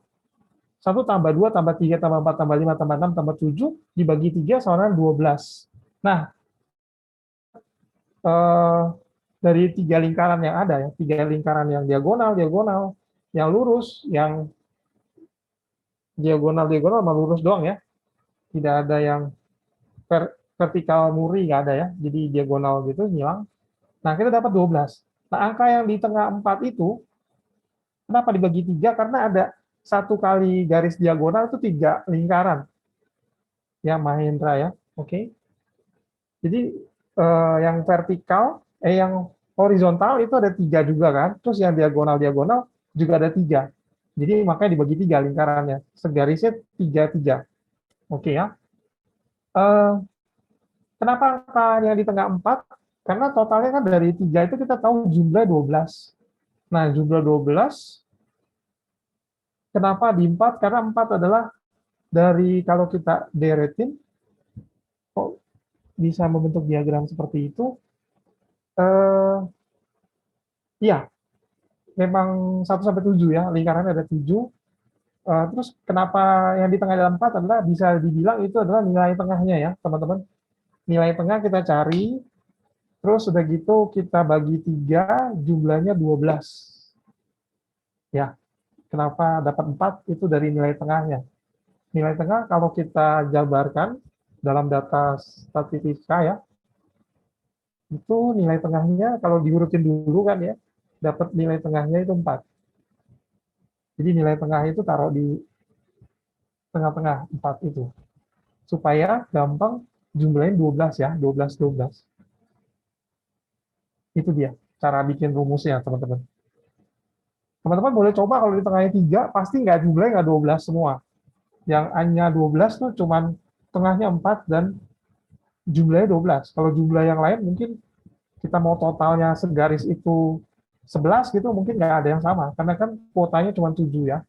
1 tambah 2 tambah 3 tambah 4 tambah 5 tambah 6 tambah 7 dibagi 3 sama dengan 12. Nah, eh, dari 3 lingkaran yang ada ya, 3 lingkaran yang diagonal, diagonal, yang lurus, yang diagonal, diagonal sama lurus doang ya. Tidak ada yang vertikal muri, nggak ada ya. Jadi diagonal gitu, hilang. Nah, kita dapat 12. Nah, angka yang di tengah 4 itu, kenapa dibagi 3? Karena ada 1 kali garis diagonal itu 3 lingkaran. Ya, Mahendra ya. Oke. Jadi yang vertikal, yang horizontal itu ada 3 juga kan. Terus yang diagonal-diagonal juga ada 3. Jadi makanya dibagi 3 lingkarannya. Segarisnya 3, 3. Oke ya. Eh, Kenapa angka yang di tengah 4? Karena totalnya kan dari 3 itu kita tahu jumlah 12. Nah, jumlah 12, kenapa di 4? Karena 4 adalah dari, kalau kita deretin, kok bisa membentuk diagram seperti itu? Eh, iya, memang 1 sampai 7 ya, lingkarannya ada 7. Terus kenapa yang di tengah dalam 4 adalah bisa dibilang itu adalah nilai tengahnya ya, teman-teman. Nilai tengah kita cari, terus sudah gitu kita bagi 3, jumlahnya 12. Ya, kenapa dapat 4? Itu dari nilai tengahnya. Nilai tengah kalau kita jabarkan dalam data statistika ya, itu nilai tengahnya kalau diurutin dulu kan ya, dapat nilai tengahnya itu 4. Jadi nilai tengah itu taruh di tengah-tengah 4 itu. Supaya gampang jumlahnya 12 ya, 12, 12. Itu dia cara bikin rumusnya, teman-teman. Teman-teman boleh coba kalau di tengahnya 3, pasti nggak jumlahnya nggak 12 semua. Yang hanya 12 tuh cuman tengahnya 4 dan jumlahnya 12. Kalau jumlah yang lain mungkin kita mau totalnya segaris itu 11 gitu, mungkin nggak ada yang sama. Karena kan kuotanya cuma 7 ya.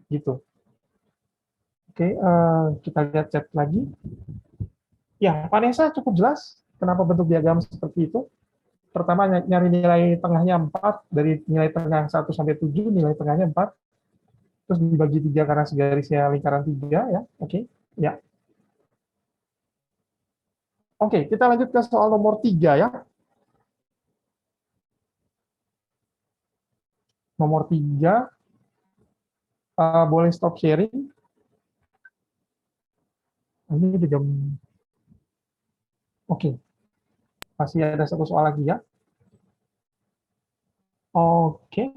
Gitu. Oke, kita lihat chat lagi. Ya, Vanessa cukup jelas kenapa bentuk diagram seperti itu. Pertama nyari nilai tengahnya 4, dari nilai tengah 1 sampai 7, nilai tengahnya 4, terus dibagi 3 karena segarisnya lingkaran 3 ya. Oke. Ya. Oke, kita lanjut ke soal nomor 3 ya. Nomor 3, boleh stop sharing. Ini udah jam. Oke, masih ada 1 soal lagi ya. Oke.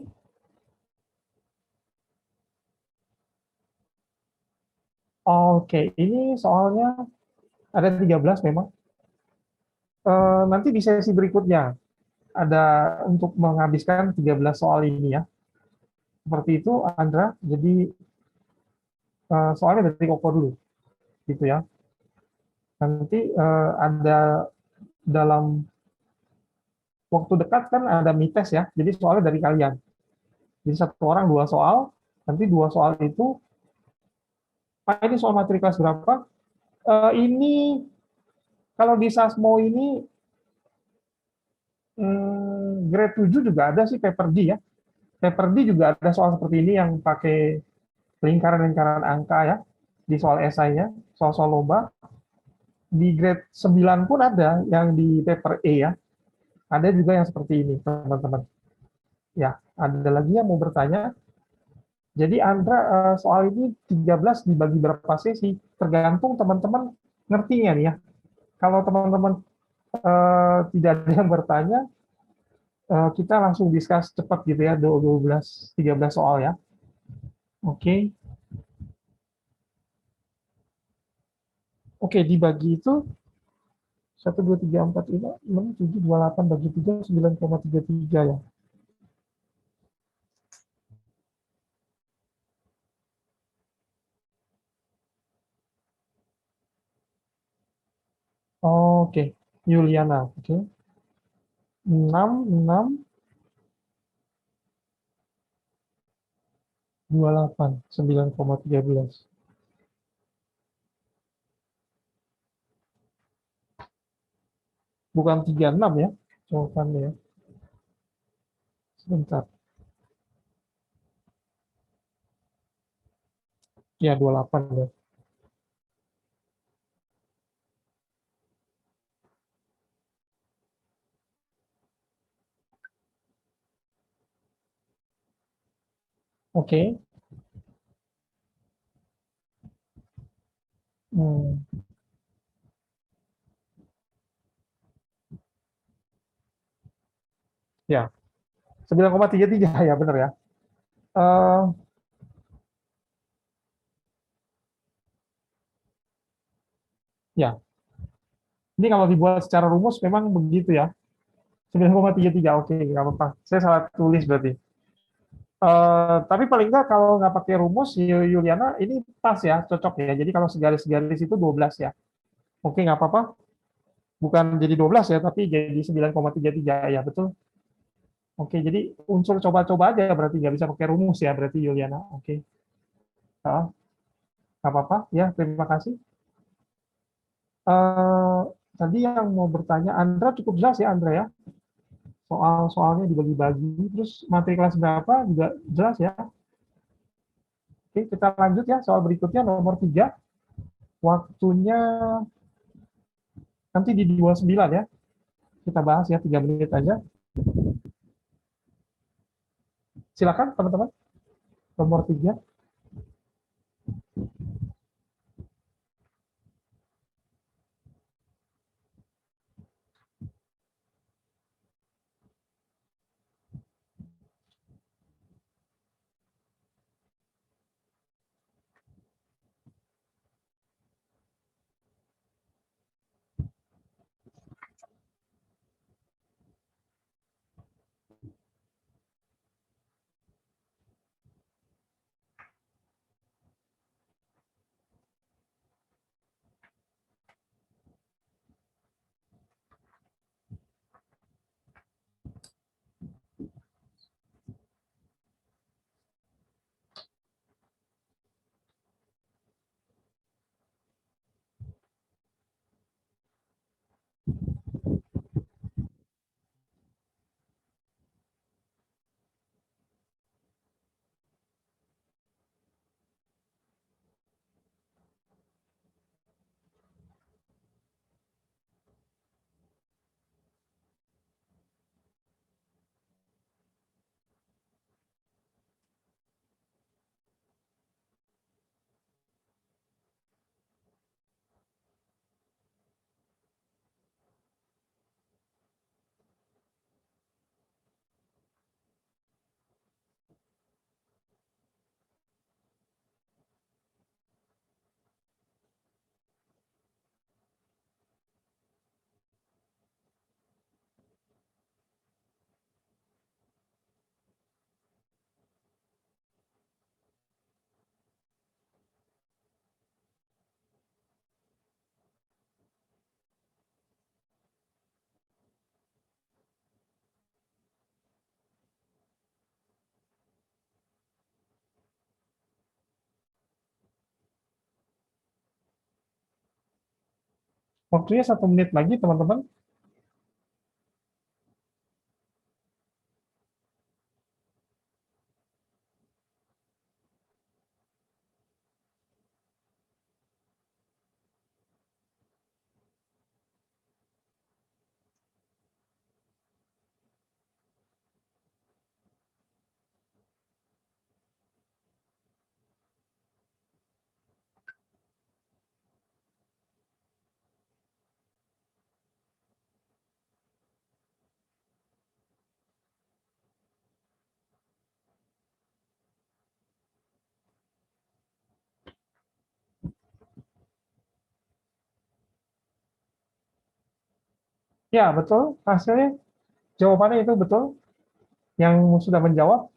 Oke, ini soalnya ada 13 memang. Nanti di sesi berikutnya ada untuk menghabiskan 13 soal ini ya. Seperti itu, Andra. Jadi soalnya dari Koko dulu, gitu ya. Nanti ada dalam waktu dekat kan ada mites ya. Jadi soalnya dari kalian. Jadi 1 orang 2 soal. Nanti 2 soal itu, Pak ini soal materi kelas berapa? Ini kalau di Sasmo ini grade 7 juga ada sih paper D ya. Paper D juga ada soal seperti ini yang pakai lingkaran-lingkaran angka ya di soal esainya, soal-soal lomba. Di grade 9 pun ada yang di paper E ya. Ada juga yang seperti ini, teman-teman. Ya, ada lagi yang mau bertanya. Jadi Andra, soal ini 13 dibagi berapa sesi? Tergantung teman-teman ngertinya nih ya. Kalau teman-teman tidak ada yang bertanya, kita langsung discuss cepat gitu ya, 12, 13 soal ya. Oke. Oke, dibagi itu 1, 2, 3, 4, 5, 6, 7, 2, 8 bagi 3, 9,33 ya. Oke, Yuliana. Oke. 6, 6, 28, 9,13. Bukan 36 ya, jawabannya ya. Sebentar. Ya, 28 ya. Oke. Hmm, ya, 9,33 ya, benar ya. Eh, ya, ini kalau dibuat secara rumus memang begitu ya. 9,33, oke, nggak apa-apa. Saya salah tulis berarti. Tapi paling nggak kalau nggak pakai rumus, Yuliana, ini pas ya, cocok ya. Jadi kalau segaris-garis itu 12 ya. Oke, nggak apa-apa. Bukan jadi 12 ya, tapi jadi 9,33 ya, betul. Oke, jadi unsur coba-coba aja berarti nggak bisa pakai rumus ya, berarti Yuliana. Oke, ah, nggak apa-apa ya, terima kasih. Eh, Tadi yang mau bertanya, Andra cukup jelas ya, Andra ya. Soal-soalnya dibagi-bagi, terus materi kelas berapa juga jelas ya. Oke, kita lanjut ya, soal berikutnya nomor 3. Waktunya nanti di 29 ya. Kita bahas ya 3 menit aja. Silakan teman-teman. Nomor 3. Waktunya 1 menit lagi teman-teman. Ya, betul. Hasilnya, jawabannya itu betul. Yang sudah menjawab,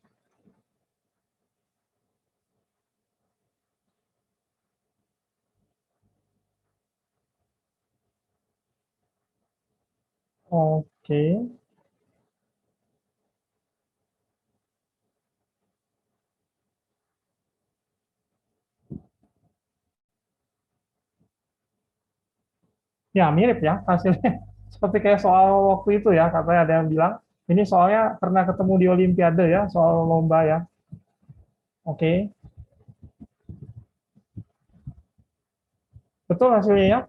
oke. Ya, mirip ya hasilnya. Seperti kayak soal waktu itu ya, katanya ada yang bilang, ini soalnya pernah ketemu di Olimpiade ya, soal lomba ya. Oke, betul hasilnya ya.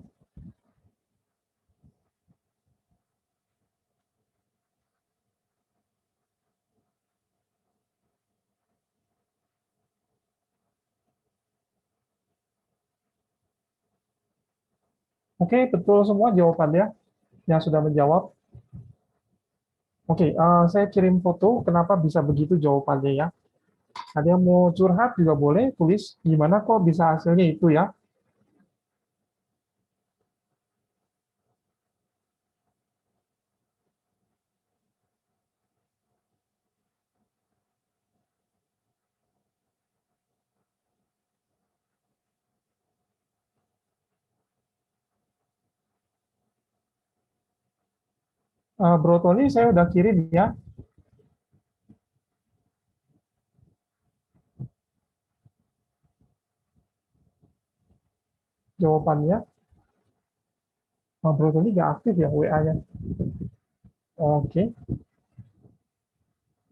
Oke, betul semua jawabannya yang sudah menjawab. Oke, saya kirim foto kenapa bisa begitu jawabannya ya. Ada yang mau curhat juga boleh tulis gimana kok bisa hasilnya itu ya. Bro Tony, saya udah kirim ya jawabannya. Bro Tony nggak aktif ya WA-nya. Oke,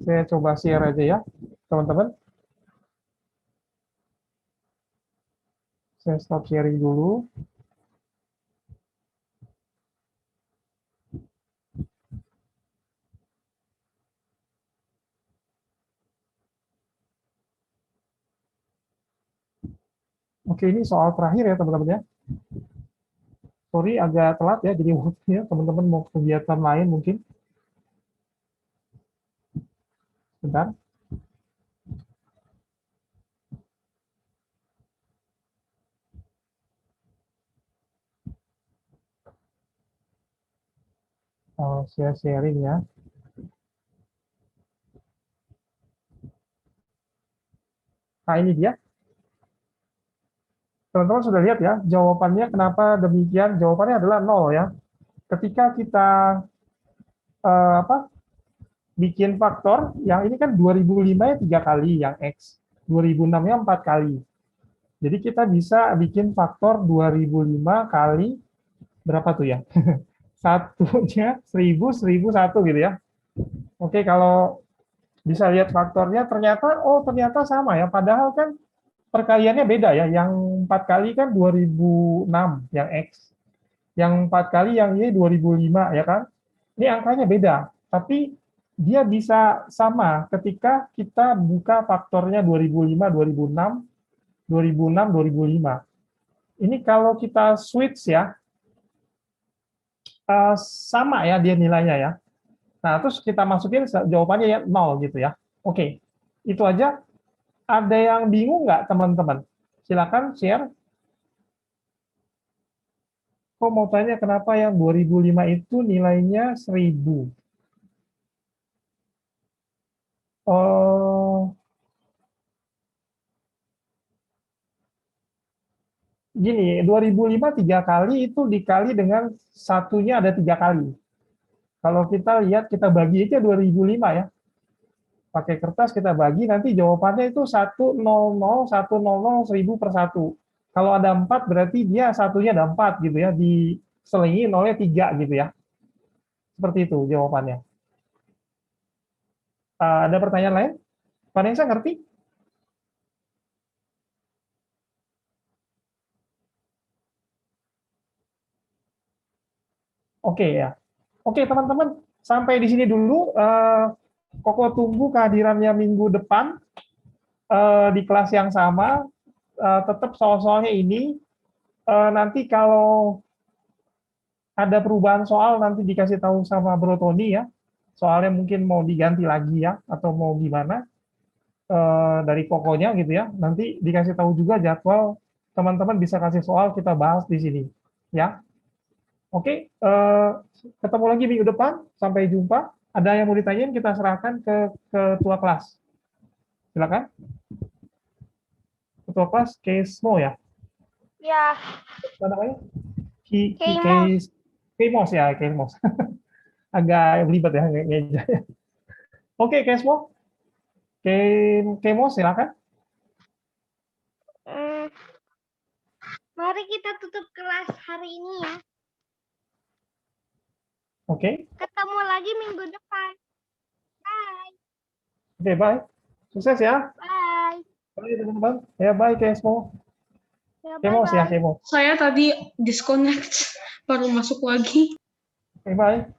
saya coba share aja ya, teman-teman. Saya stop sharing dulu. Oke, ini soal terakhir ya teman-teman ya. Sorry agak telat ya, jadi waktunya teman-teman mau kegiatan lain mungkin. Bentar. Saya sharing ya. Nah ini dia. Teman-teman sudah lihat ya, jawabannya kenapa demikian? Jawabannya adalah nol ya. Ketika kita apa bikin faktor, yang ini kan 2005 ya 3 kali yang X, 2006-nya 4 kali. Jadi kita bisa bikin faktor 2005 kali berapa tuh ya? Satunya 1000, 1001 gitu ya. Oke, kalau bisa lihat faktornya ternyata, oh ternyata sama ya. Padahal kan perkaliannya beda ya. Yang 4 kali kan 2006 yang X. Yang 4 kali yang Y 2005 ya kan. Ini angkanya beda. Tapi dia bisa sama ketika kita buka faktornya 2005, 2006, 2006, 2005. Ini kalau kita switch ya, sama ya dia nilainya ya. Nah, terus kita masukin jawabannya ya nol gitu ya. Oke, itu aja. Ada yang bingung nggak teman-teman? Silakan share. Kok mau tanya kenapa yang 2005 itu nilainya 1000? Oh, gini, 2005 3 kali itu dikali dengan satunya ada 3 kali. Kalau kita lihat, kita bagi aja 2005 ya. Pakai kertas kita bagi, nanti jawabannya itu 100, 100, 1000 per 1. Kalau ada 4 berarti dia satunya ada 4 gitu ya, diselingi nolnya 3 gitu ya. Seperti itu jawabannya. Ada pertanyaan lain? Vanessa ngerti? Oke ya. Oke teman-teman, sampai di sini dulu. Koko tunggu kehadirannya minggu depan di kelas yang sama. Tetap soal-soalnya ini. Nanti kalau ada perubahan soal nanti dikasih tahu sama Bro Tony ya. Soalnya mungkin mau diganti lagi ya atau mau gimana dari kokonya gitu ya. Nanti dikasih tahu juga jadwal teman-teman bisa kasih soal kita bahas di sini ya. Oke, ketemu lagi minggu depan. Sampai jumpa. Ada yang mau ditanyain, kita serahkan ke ketua kelas. Silakan. Ketua kelas, Kesmo ya? Ya, Apa namanya? Keimos. Kemos ya, Kemos. Agak belibet ya. Oke, Kesmo. Kemos, silakan. Hmm, mari kita tutup kelas hari ini ya. Oke, Ketemu lagi minggu depan. Bye. oke, bye. Sukses ya. Bye. Bye, teman-teman. Ya, bye, Kesmo. Ya, Kemos ya, bye-bye. Kemos. Saya tadi disconnect, baru masuk lagi. Oke, bye.